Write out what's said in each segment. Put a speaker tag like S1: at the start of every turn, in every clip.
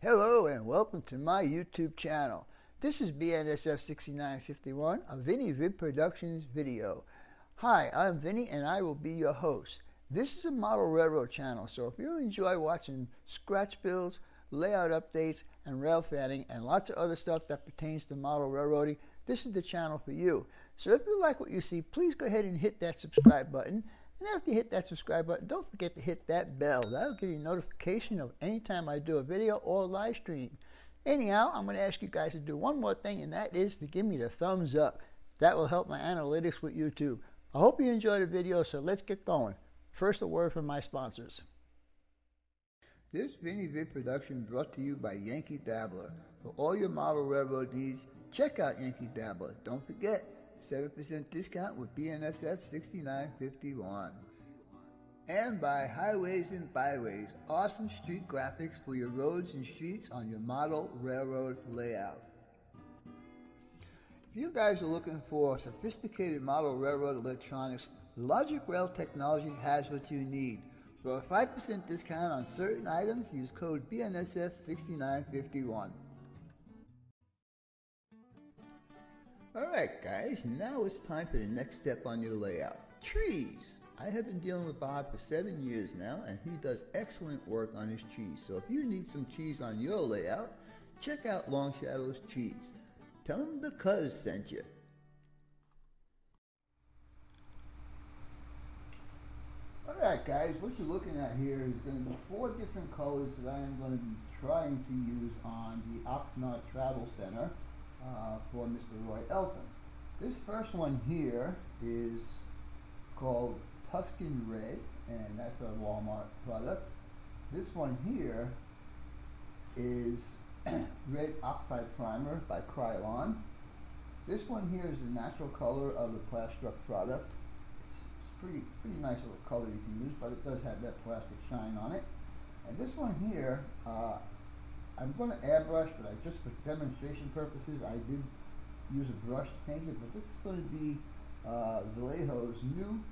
S1: Hello and welcome to my YouTube channel. This is BNSF6951, a Vinny Vid Productions video. Hi, I'm Vinny and I will be your host. This is a model railroad channel, so if you enjoy watching scratch builds, layout updates, and rail fanning, and lots of other stuff that pertains to model railroading, this is the channel for you. So if you like what you see, please go ahead and hit that subscribe button. And after you hit that subscribe button, don't forget to hit that bell. That'll give you a notification of any time I do a video or live stream. Anyhow, I'm going to ask you guys to do one more thing, and that is to give me the thumbs up. That will help my analytics with YouTube. I hope you enjoyed the video, so let's get going. First, a word from my sponsors. This Vinny Vid production brought to you by Yankee Dabbler. For all your model railroad needs, check out Yankee Dabbler. Don't forget, 7% discount with BNSF 6951. And by Highways and Byways, awesome street graphics for your roads and streets on your model railroad layout. If you guys are looking for sophisticated model railroad electronics, Logic Rail Technologies has what you need. For a 5% discount on certain items, use code BNSF 6951. Alright guys, now it's time for the next step on your layout. Trees! I have been dealing with Bob for 7 years now, and he does excellent work on his trees. So if you need some trees on your layout, check out Long Shadow's Trees. Tell him the Cuz sent you. Alright guys, what you're looking at here is going to be 4 different colors that I am going to be trying to use on the OXNARD Travel Center for Mr. Roy Elton. This first one here is called Tuscan Red, and that's a Walmart product. This one here is Red Oxide Primer by Krylon. This one here is the natural color of the Plastruck product. It's pretty nice little color you can use, but it does have that plastic shine on it. And this one here, I'm going to airbrush, but just for demonstration purposes, I did use a brush to paint it, but this is going to be Vallejo's new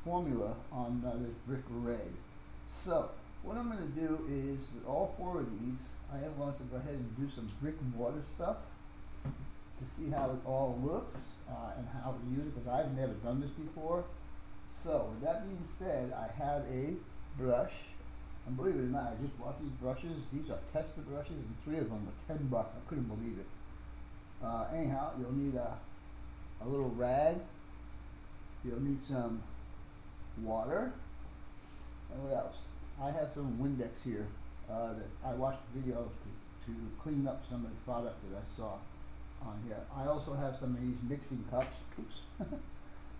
S1: formula on this brick red. So, what I'm going to do is, with all 4 of these, I am going to go ahead and do some brick mortar stuff to see how it all looks and how to use it, because I've never done this before. So, with that being said, I have a brush. And believe it or not, I just bought these brushes. These are tester brushes, and 3 of them were $10. I couldn't believe it. Anyhow, you'll need a little rag. You'll need some water. And what else? I have some Windex here that I watched the video to clean up some of the product that I saw on here. I also have some of these mixing cups. Oops.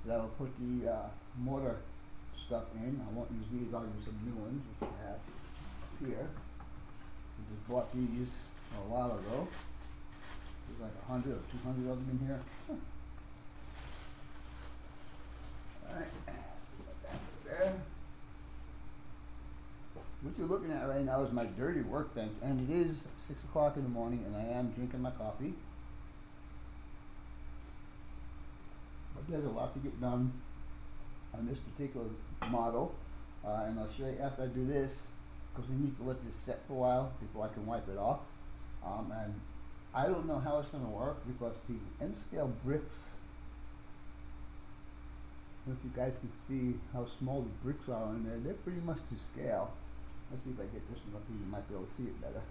S1: That will put the mortar stuff in. I won't use these, I'll use some new ones, which I have here. I just bought these a while ago. There's like 100 or 200 of them in here. Alright, put that there. What you're looking at right now is my dirty workbench, and it is 6 o'clock in the morning, and I am drinking my coffee. But there's a lot to get done on this particular model, and I'll show you after I do this, because we need to let this set for a while before I can wipe it off. And I don't know how it's going to work, because the M-scale bricks, if you guys can see how small the bricks are in there, they're pretty much to scale. Let's see if I get this one up here, you might be able to see it better.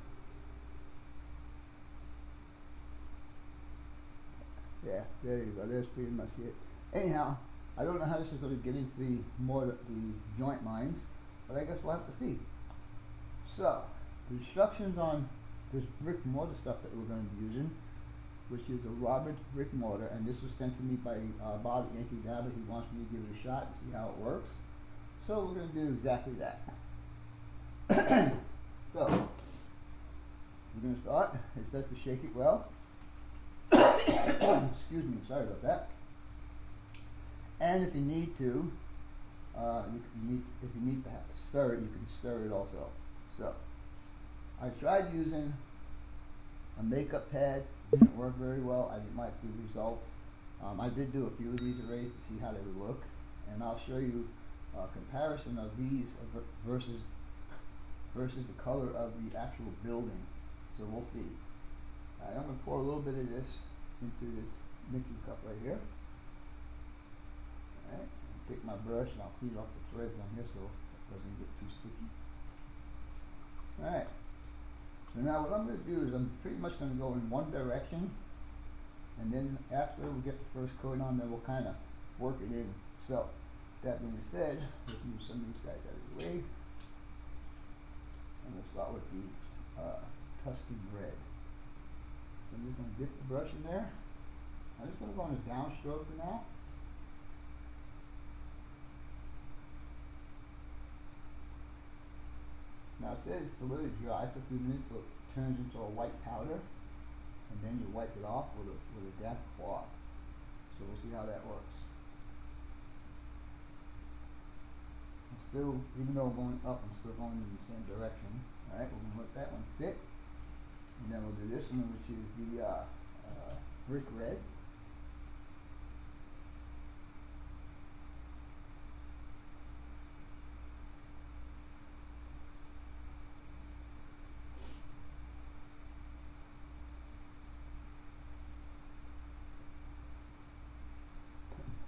S1: Yeah, there you go, there's pretty much it. Anyhow, I don't know how this is going to get into the joint lines, but I guess we'll have to see. So, the instructions on this brick mortar stuff that we're going to be using, which is a Robert brick mortar, and this was sent to me by Bob at Yankee Dabbler. He wants me to give it a shot and see how it works. So we're going to do exactly that. So, we're going to start. It says to shake it well. Excuse me, sorry about that. And if you need to, if you need to stir it, you can stir it also. So, I tried using a makeup pad. It didn't work very well. I didn't like the results. I did do a few of these already to see how they would look, and I'll show you a comparison of these versus versus the color of the actual building. So we'll see. I'm going to pour a little bit of this into this mixing cup right here. Alright, take my brush and I'll clean off the threads on here so it doesn't get too sticky. Alright, so now what I'm going to do is I'm pretty much going to go in one direction, and then after we get the first coat on, then we'll kind of work it in. So, that being said, let's move some of these guys out of the way. And we'll start with the Tuscan red. So I'm just going to dip the brush in there. I'm just going to go on a downstroke for now. Now it says to let it dry for a few minutes till it turns into a white powder, and then you wipe it off with a damp cloth. So we'll see how that works. I'm still, even though I'm going up, I'm still going in the same direction. Alright, we're going to let that one sit. And then we'll do this one, which is the brick red.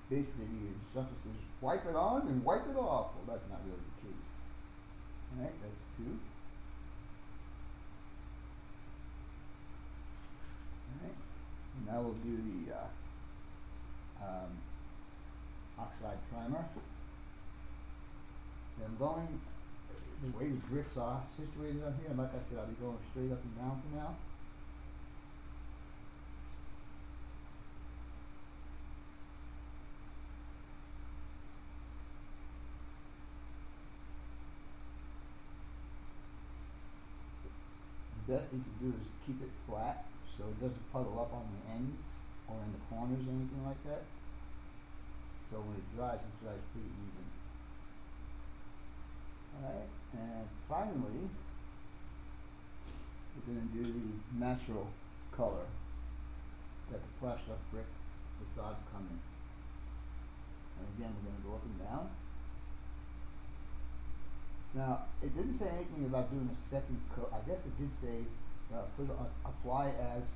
S1: Basically, the instruction says wipe it on and wipe it off. Well, that's not really the case. Alright, that's 2. Alright, now we'll do the oxide primer. And I'm going, the way the bricks are situated on here, and like I said, I'll be going straight up and down for now. The best thing to do is keep it flat so it doesn't puddle up on the ends or in the corners or anything like that. So when it dries pretty even. Alright, and finally, we're going to do the natural color that the flashed up brick facades come in. And again, we're going to go up and down. Now, it didn't say anything about doing a second coat. I guess it did say apply as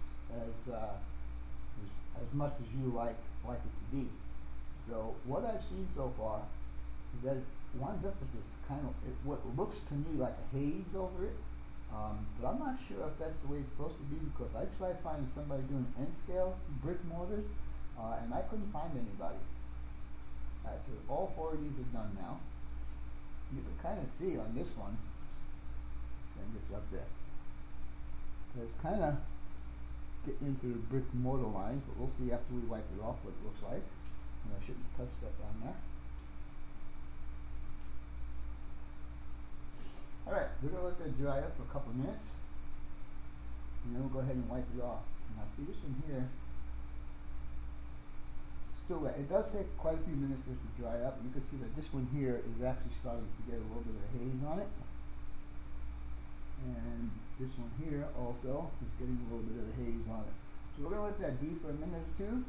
S1: much as you like it to be. So what I've seen so far is that it winds up with this kind of what looks to me like a haze over it. But I'm not sure if that's the way it's supposed to be, because I tried finding somebody doing end scale brick mortars, and I couldn't find anybody. Alright, so all 4 of these are done now. You can kind of see on this one, so I can get you up there. So it's kind of getting into the brick mortar lines, but we'll see after we wipe it off what it looks like. And I shouldn't touch that down there. Alright, we're going to let that dry up for a couple of minutes, and then we'll go ahead and wipe it off. Now see this one here, still wet. It does take quite a few minutes for it to dry up. You can see that this one here is actually starting to get a little bit of haze on it. And this one here also is getting a little bit of the haze on it. So we're going to let that be for a minute or two.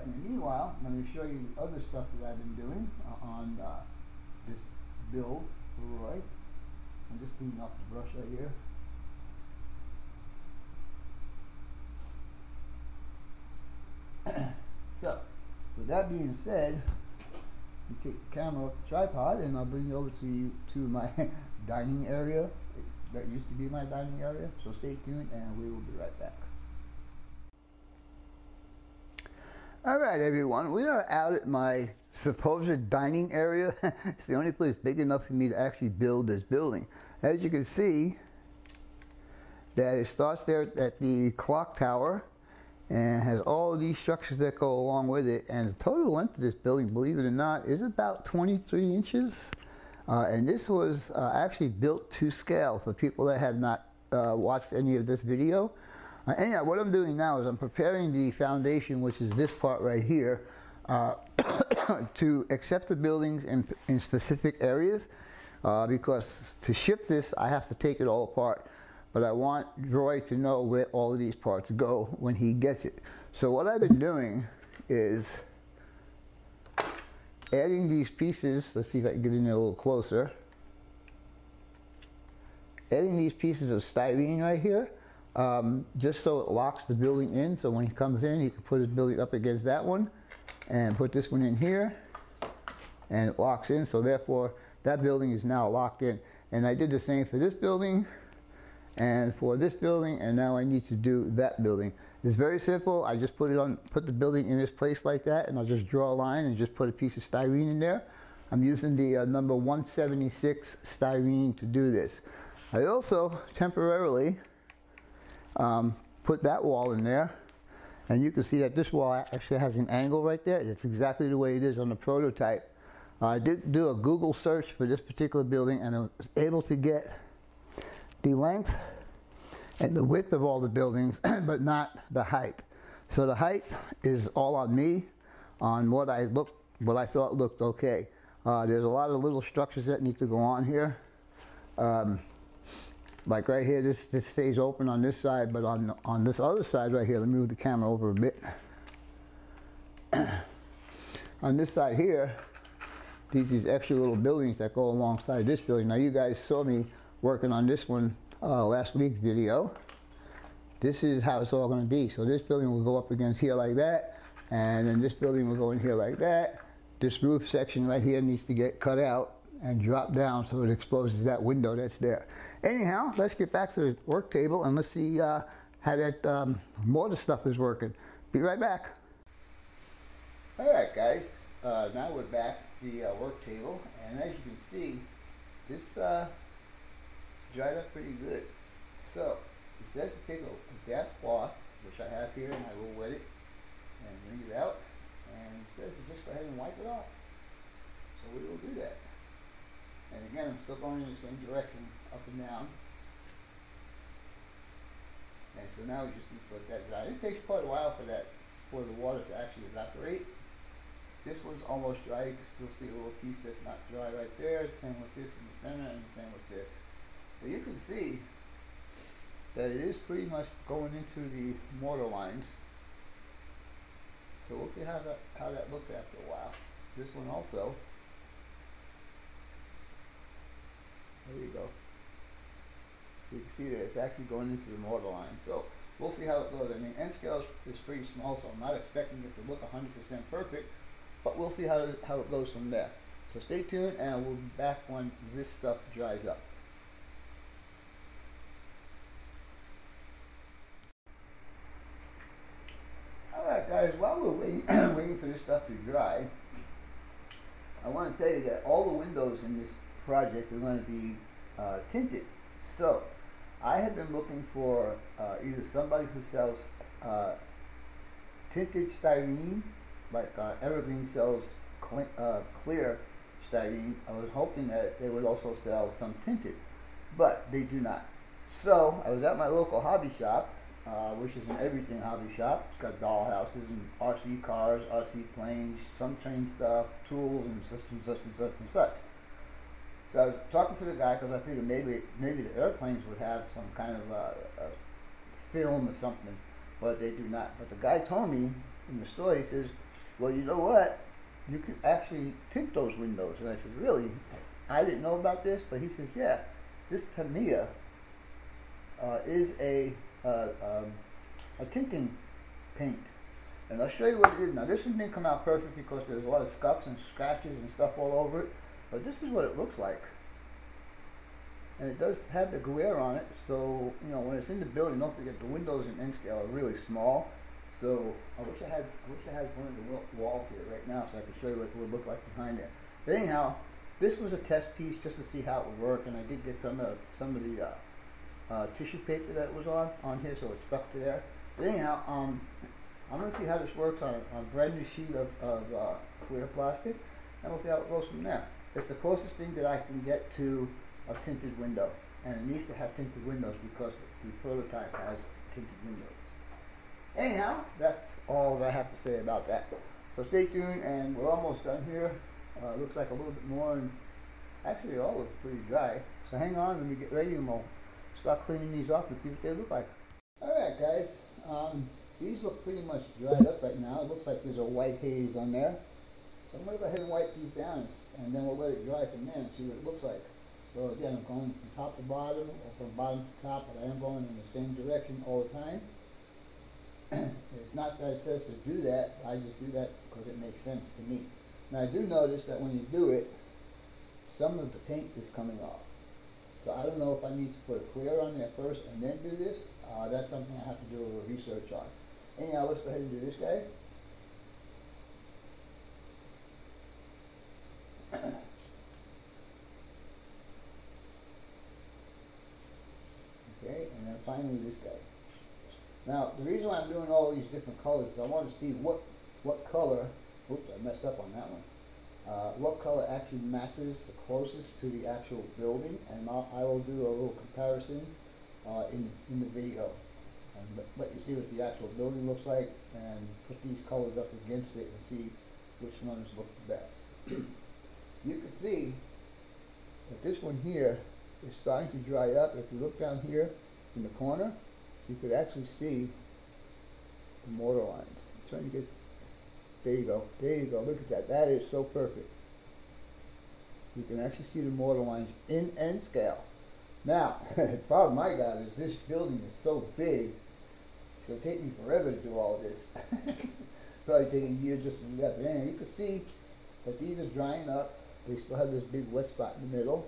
S1: In the meanwhile, I'm going to show you the other stuff that I've been doing on this build for Roy. I'm just cleaning off the brush right here. So, with that being said, you take the camera off the tripod and I'll bring you over to my dining area. That used to be my dining area. So stay tuned and we will be right back. Alright everyone, we are out at my supposed dining area. It's the only place big enough for me to actually build this building. As you can see, that it starts there at the clock tower and has all of these structures that go along with it, and the total length of this building, believe it or not, is about 23 inches. And this was actually built to scale for people that have not watched any of this video. Anyhow, what I'm doing now is I'm preparing the foundation, which is this part right here, to accept the buildings in specific areas, because to ship this I have to take it all apart. But I want Roy to know where all of these parts go when he gets it. So what I've been doing is adding these pieces. Let's see if I can get in there a little closer. adding these pieces of styrene right here, just so it locks the building in, so when he comes in he can put his building up against that one and put this one in here and it locks in, so therefore that building is now locked in. And I did the same for this building and for this building, and now I need to do that building. It's very simple. I just put the building in its place like that, and I'll just draw a line and just put a piece of styrene in there. I'm using the number 176 styrene to do this. I also temporarily put that wall in there, and you can see that this wall actually has an angle right there. It's exactly the way it is on the prototype. I did do a Google search for this particular building, and I was able to get the length and the width of all the buildings, but not the height. So the height is all on me, on what I thought looked okay. There's a lot of little structures that need to go on here. Like right here, this stays open on this side, but on this other side right here, let me move the camera over a bit. On this side here, these extra little buildings that go alongside this building. Now you guys saw me working on this one last week's video. This is how it's all going to be. So this building will go up against here like that, and then this building will go in here like that. This roof section right here needs to get cut out and drop down so it exposes that window that's there. Anyhow, let's get back to the work table and let's see how that mortar stuff is working. Be right back. Alright guys, now we're back at the work table, and as you can see, this dried up pretty good. So it says to take a damp cloth, which I have here, and I will wet it and wring it out, and it says to just go ahead and wipe it off. So we will do that. And again, I'm still going in the same direction, up and down. And so now we just need to let that dry. It takes quite a while for the water to actually evaporate. This one's almost dry. You can still see a little piece that's not dry right there. Same with this in the center, and the same with this. But you can see that it is pretty much going into the mortar lines. So we'll see how that looks after a while. This one also. There you go. You can see that it's actually going into the mortar line. So we'll see how it goes. I mean, end scale is pretty small, so I'm not expecting it to look 100% perfect, but we'll see how it goes from there. So stay tuned, and we'll be back when this stuff dries up. Alright guys, while we're waiting for this stuff to dry, I want to tell you that all the windows in this project are going to be tinted. So I have been looking for either somebody who sells tinted styrene, like Evergreen sells clear styrene. I was hoping that they would also sell some tinted, but they do not. So I was at my local hobby shop, which is an everything hobby shop. It's got dollhouses and RC cars, RC planes, some train stuff, tools, and such and such and such and such. So I was talking to the guy because I figured maybe the airplanes would have some kind of film or something, but they do not. But the guy told me in the store, he says, well, you know what? You could actually tint those windows. And I said, really? I didn't know about this, but he says, yeah, this Tamiya is a tinting paint. And I'll show you what it is. Now this one didn't come out perfect because there's a lot of scuffs and scratches and stuff all over it. But this is what it looks like. And it does have the glare on it, so you know when it's in the building, don't forget the windows in N scale are really small. So I wish I had one of the walls here right now so I could show you what it would look like behind there. But anyhow, this was a test piece just to see how it would work, and I did get some of the tissue paper that was on here, so it stuck to there. But anyhow, I'm going to see how this works on a brand new sheet of clear plastic, and we'll see how it goes from there. It's the closest thing that I can get to a tinted window, and it needs to have tinted windows because the prototype has tinted windows. Anyhow, that's all that I have to say about that. So stay tuned, and we're almost done here. Looks like a little bit more, and actually it all looks pretty dry. So hang on, when we get ready, and we'll start cleaning these off and see what they look like. Alright guys, these look pretty much dried up right now. It looks like there's a white haze on there. So I'm going to go ahead and wipe these down, and then we'll let it dry from there and see what it looks like. So again, I'm going from top to bottom, or from bottom to top, but I am going in the same direction all the time. It's not that it says to do that, I just do that because it makes sense to me. Now I do notice that when you do it, some of the paint is coming off. So I don't know if I need to put a clear on there first and then do this. That's something I have to do a little research on. Anyhow, let's go ahead and do this guy. Okay, and then finally this guy. Now, the reason why I'm doing all these different colors is I want to see what color, oops, I messed up on that one, what color actually matches the closest to the actual building, and I will do a little comparison in the video. And let you see what the actual building looks like, and put these colors up against it and see which ones look the best. You can see that this one here is starting to dry up. If you look down here in the corner, you could actually see the mortar lines. I'm trying to get, there you go, look at that, that is so perfect. You can actually see the mortar lines in end scale. Now, the problem I got is this building is so big, it's going to take me forever to do all of this. Probably take a year just to do that, but anyway, you can see that these are drying up. They still have this big wet spot in the middle.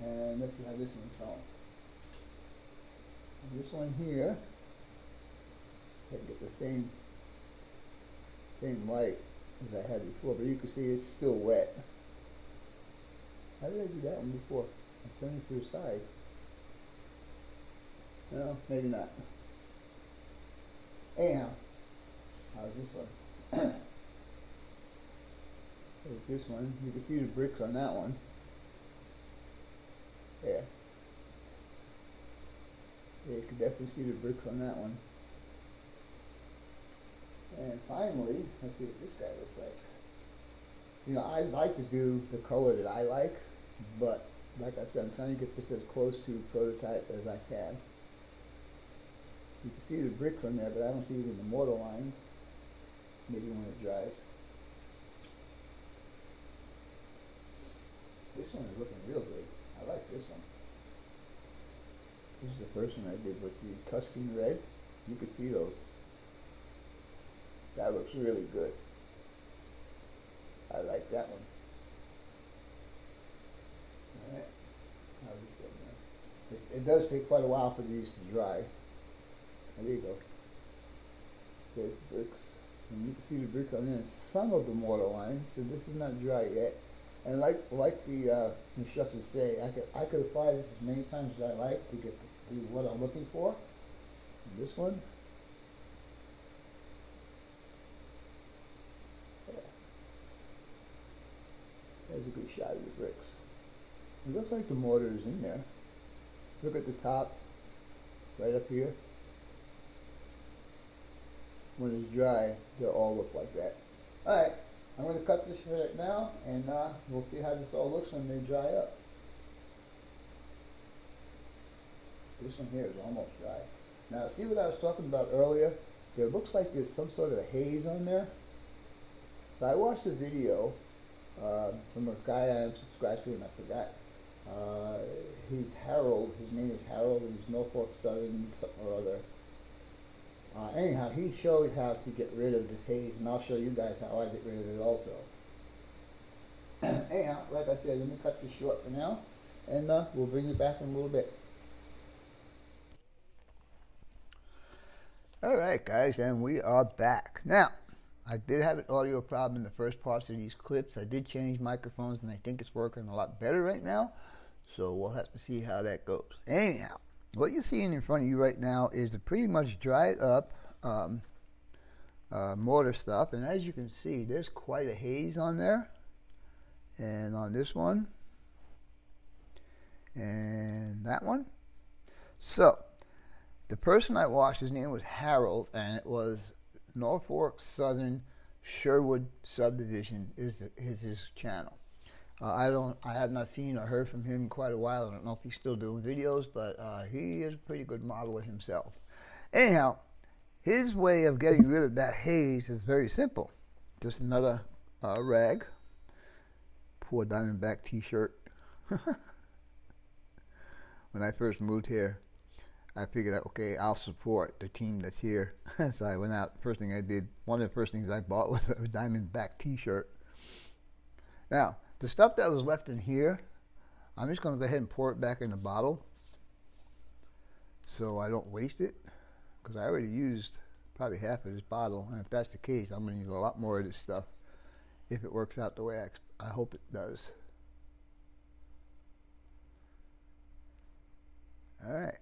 S1: And let's see how this one's going. This one here, I can get the same light as I had before, but you can see it's still wet. How did I do that one before? I turned it to the side. No, maybe not. Anyhow, how's this one? There's this one. You can see the bricks on that one. There. Yeah, you can definitely see the bricks on that one. And finally, let's see what this guy looks like. You know, I like to do the color that I like, but like I said, I'm trying to get this as close to prototype as I can. You can see the bricks on there, but I don't see it in the mortar lines. Maybe when it dries. This one is looking real good. I like this one. This is the first one I did with the Tuscan red. You can see those. That looks really good. I like that one. Alright. How's this going now? It does take quite a while for these to dry. There you go. There's the bricks. And you can see the brick on there. Some of the mortar lines, so this is not dry yet. And like the instructions say, I could apply this as many times as I like to get what I'm looking for. And this one, yeah. There's a good shot of the bricks. It looks like the mortar is in there. Look at the top, right up here. When it's dry, they'll all look like that. Alright, I'm going to cut this right now, and we'll see how this all looks when they dry up. This one here is almost dry. Now, see what I was talking about earlier? It looks like there's some sort of a haze on there. So I watched a video from a guy I subscribed to, and I forgot. He's Harold. His name is Harold, and he's Norfolk Southern something or other. Anyhow, he showed how to get rid of this haze, and I'll show you guys how I get rid of it also. Anyhow, like I said, let me cut this short for now, and we'll bring it back in a little bit. Alright guys, and we are back. Now, I did have an audio problem in the first parts of these clips. I did change microphones, and I think it's working a lot better right now, so we'll have to see how that goes. Anyhow, what you're seeing in front of you right now is a pretty much dried up mortar stuff, and as you can see, there's quite a haze on there, and on this one, and that one. So, the person I watched, his name was Harold, and it was Norfolk Southern Sherwood Subdivision is his channel. I have not seen or heard from him in quite a while. I don't know if he's still doing videos, but he is a pretty good modeler himself. Anyhow, his way of getting rid of that haze is very simple. Just another rag. Poor Diamondback t-shirt. when I first moved here, I figured out, okay, I'll support the team that's here. So I went out. First thing I did, one of the first things I bought was a Diamondback t-shirt. Now, the stuff that was left in here, I'm just going to go ahead and pour it back in the bottle so I don't waste it, because I already used probably half of this bottle, and if that's the case, I'm going to use a lot more of this stuff if it works out the way I hope it does. All right.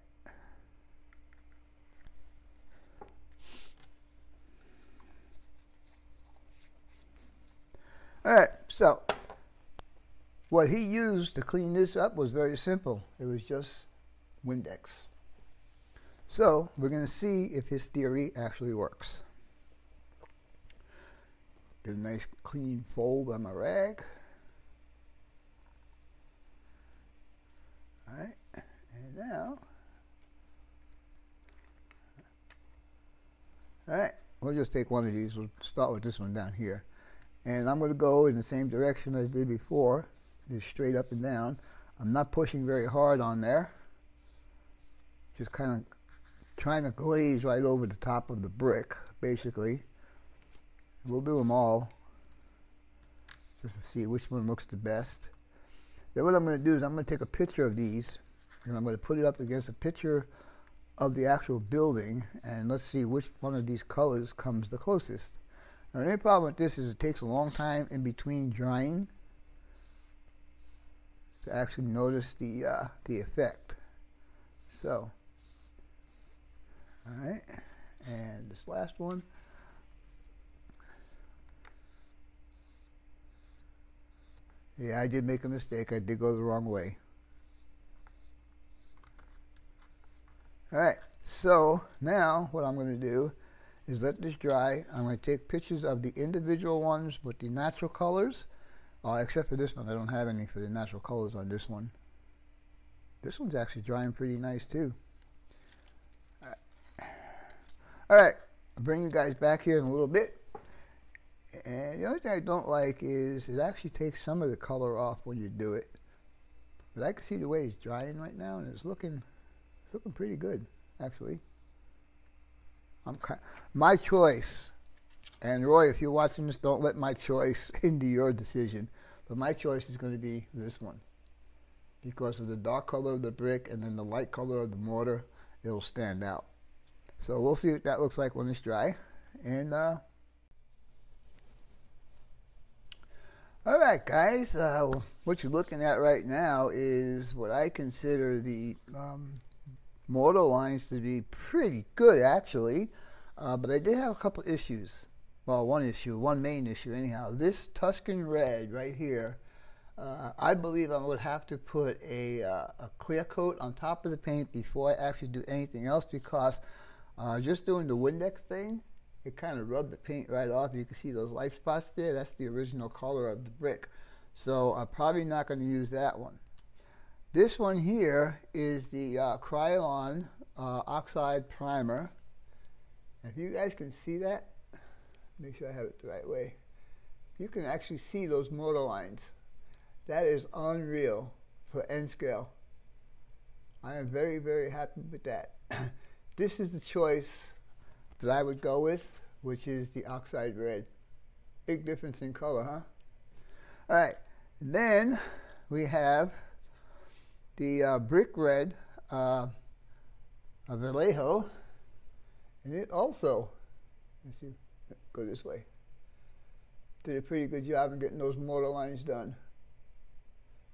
S1: All right, so what he used to clean this up was very simple. It was just Windex. So we're going to see if his theory actually works. Get a nice clean fold on my rag. All right, and now, all right, we'll just take one of these. We'll start with this one down here. And I'm going to go in the same direction I did before, just straight up and down. I'm not pushing very hard on there. Just kind of trying to glaze right over the top of the brick, basically. We'll do them all, just to see which one looks the best. Then what I'm going to do is I'm going to take a picture of these, and I'm going to put it up against a picture of the actual building, and let's see which one of these colors comes the closest. Now, the only problem with this is it takes a long time in between drying to actually notice the effect. So, all right, and this last one. Yeah, I did make a mistake. I did go the wrong way. All right, so now what I'm going to do is let this dry. I'm going to take pictures of the individual ones with the natural colors, except for this one. I don't have any for the natural colors on this one. This one's actually drying pretty nice too. All right, I'll bring you guys back here in a little bit. And the only thing I don't like is it actually takes some of the color off when you do it. But I can see the way it's drying right now, and it's looking pretty good, actually. My choice, and Roy, if you're watching this, don't let my choice into your decision, but my choice is going to be this one. Because of the dark color of the brick and then the light color of the mortar, it'll stand out. So we'll see what that looks like when it's dry. And all right, guys, what you're looking at right now is what I consider the mortar lines to be pretty good, actually, but I did have a couple issues. Well, one main issue anyhow. This Tuscan red right here, I believe I would have to put a clear coat on top of the paint before I actually do anything else, because just doing the Windex thing, it kind of rubbed the paint right off. You can see those light spots there. That's the original color of the brick. So I'm probably not going to use that one. This one here is the Krylon Oxide Primer. If you guys can see that, make sure I have it the right way. You can actually see those mortar lines. That is unreal for N scale. I am very, very happy with that. This is the choice that I would go with, which is the Oxide Red. Big difference in color, huh? All right, and then we have the Brick Red Vallejo, and it also, let's see, go this way, did a pretty good job in getting those mortar lines done.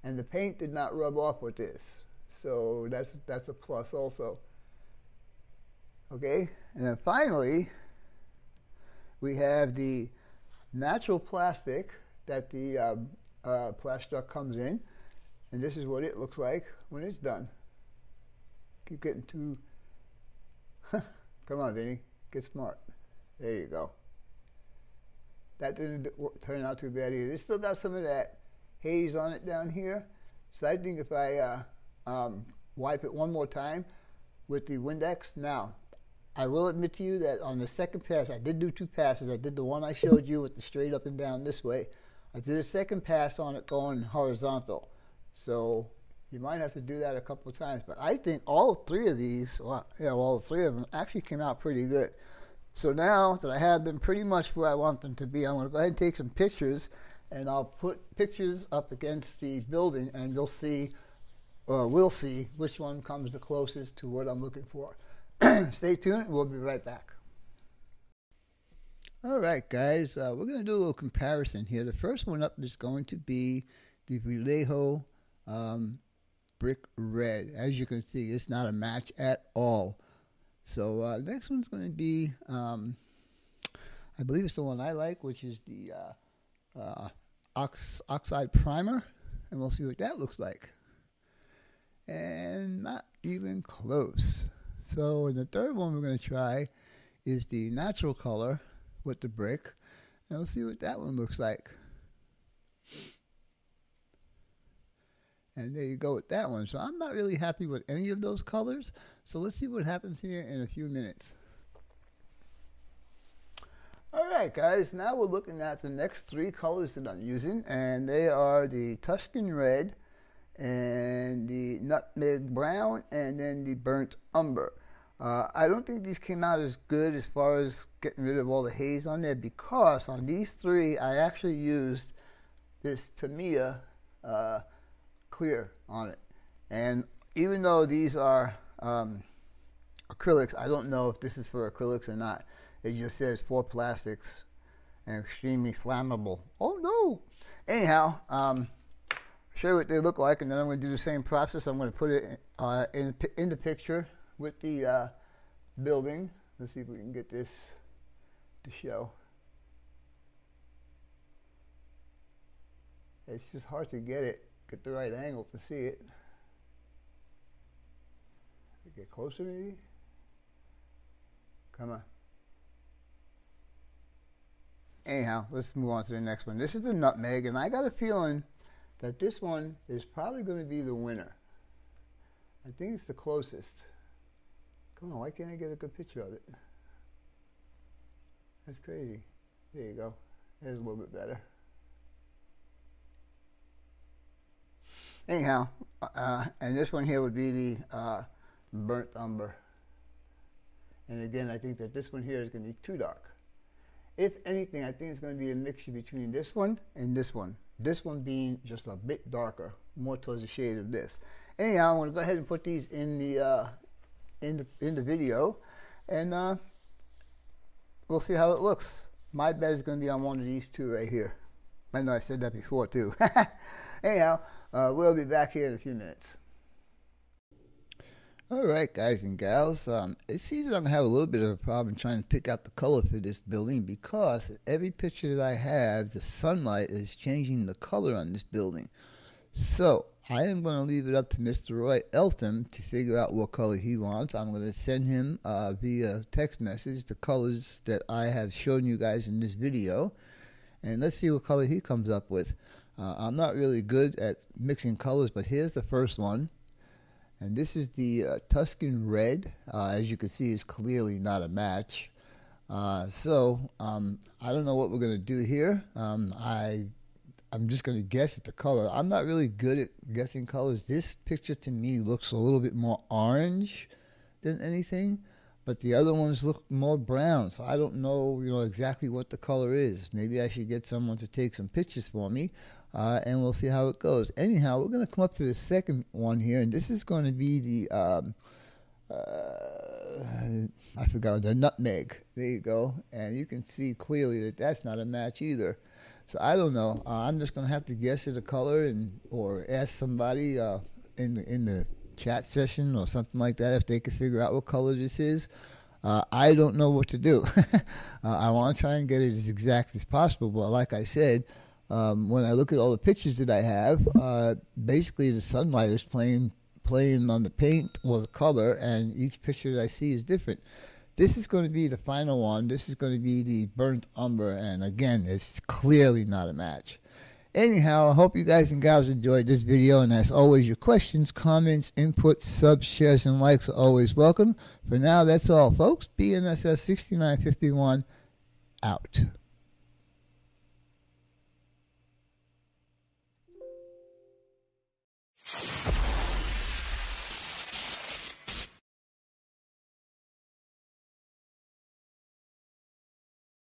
S1: And the paint did not rub off with this, so that's a plus also. Okay, and then finally, we have the natural plastic that the Plastruck comes in, and this is what it looks like when it's done. Keep getting too, come on, Vinny, get smart. There you go. That didn't turn out too bad either. It's still got some of that haze on it down here, so I think if I wipe it one more time with the Windex. Now, I will admit to you that on the second pass, I did do two passes. I did the one I showed you with the straight up and down this way. I did a second pass on it going horizontal. So You might have to do that a couple of times, but I think all three of these, well, all three of them actually came out pretty good. So now that I have them pretty much where I want them to be, I'm going to go ahead and take some pictures, and I'll put pictures up against the building, and you'll see, or we'll see, which one comes the closest to what I'm looking for. Stay tuned, and we'll be right back. All right, guys, we're going to do a little comparison here. The first one up is going to be the Vallejo Brick Red. As you can see, it's not a match at all. So next one's going to be, I believe it's the one I like, which is the Oxide Primer, and we'll see what that looks like. And not even close. So the third one we're going to try is the natural color with the brick, and we'll see what that one looks like. And there you go with that one. So I'm not really happy with any of those colors. So let's see what happens here in a few minutes. All right, guys. Now we're looking at the next three colors that I'm using. And they are the Tuscan Red, and the Nutmeg Brown, and then the Burnt Umber. I don't think these came out as good as far as getting rid of all the haze on there, because on these three I actually used this Tamiya clear on it. And even though these are acrylics, I don't know if this is for acrylics or not. It just says for plastics and extremely flammable. Oh no! Anyhow, show you what they look like, and then I'm going to do the same process. I'm going to put it in the picture with the building. Let's see if we can get this to show. It's just hard to get the right angle to see it. Get closer maybe? Come on. Anyhow, let's move on to the next one. This is the Nutmeg, and I got a feeling that this one is probably going to be the winner. I think it's the closest. Come on, why can't I get a good picture of it? That's crazy. There you go. There's a little bit better. Anyhow, and this one here would be the Burnt Umber. And again, I think that this one here is going to be too dark. If anything, I think it's going to be a mixture between this one and this one. This one being just a bit darker, more towards the shade of this. Anyhow, I'm going to go ahead and put these in the video, and we'll see how it looks. My bet is going to be on one of these two right here. I know I said that before too. Anyhow, we'll be back here in a few minutes. Alright, guys and gals, it seems I'm going to have a little bit of a problem trying to pick out the color for this building, because every picture that I have, the sunlight is changing the color on this building. So I am going to leave it up to Mr. Roy Eltham to figure out what color he wants. I'm going to send him via text message the colors that I have shown you guys in this video, and let's see what color he comes up with. I'm not really good at mixing colors, but here's the first one. And this is the Tuscan Red. As you can see, it's clearly not a match. So I don't know what we're going to do here. I'm just going to guess at the color. I'm not really good at guessing colors. This picture to me looks a little bit more orange than anything, but the other ones look more brown. So I don't know, exactly what the color is. Maybe I should get someone to take some pictures for me. And we'll see how it goes. Anyhow, we're going to come up to the second one here, and this is going to be the, I forgot, the Nutmeg. There you go. And you can see clearly that that's not a match either. So I don't know. I'm just going to have to guess at a color or ask somebody in the chat session or something like that if they can figure out what color this is. I don't know what to do. I want to try and get it as exact as possible, but like I said, when I look at all the pictures that I have, basically the sunlight is playing on the paint or the color, and each picture that I see is different. This is going to be the final one. This is going to be the Burnt Umber, and again, it's clearly not a match. Anyhow, I hope you guys and gals enjoyed this video, and as always, your questions, comments, inputs, subs, shares, and likes are always welcome. For now, that's all, folks. BNSS 6951 out.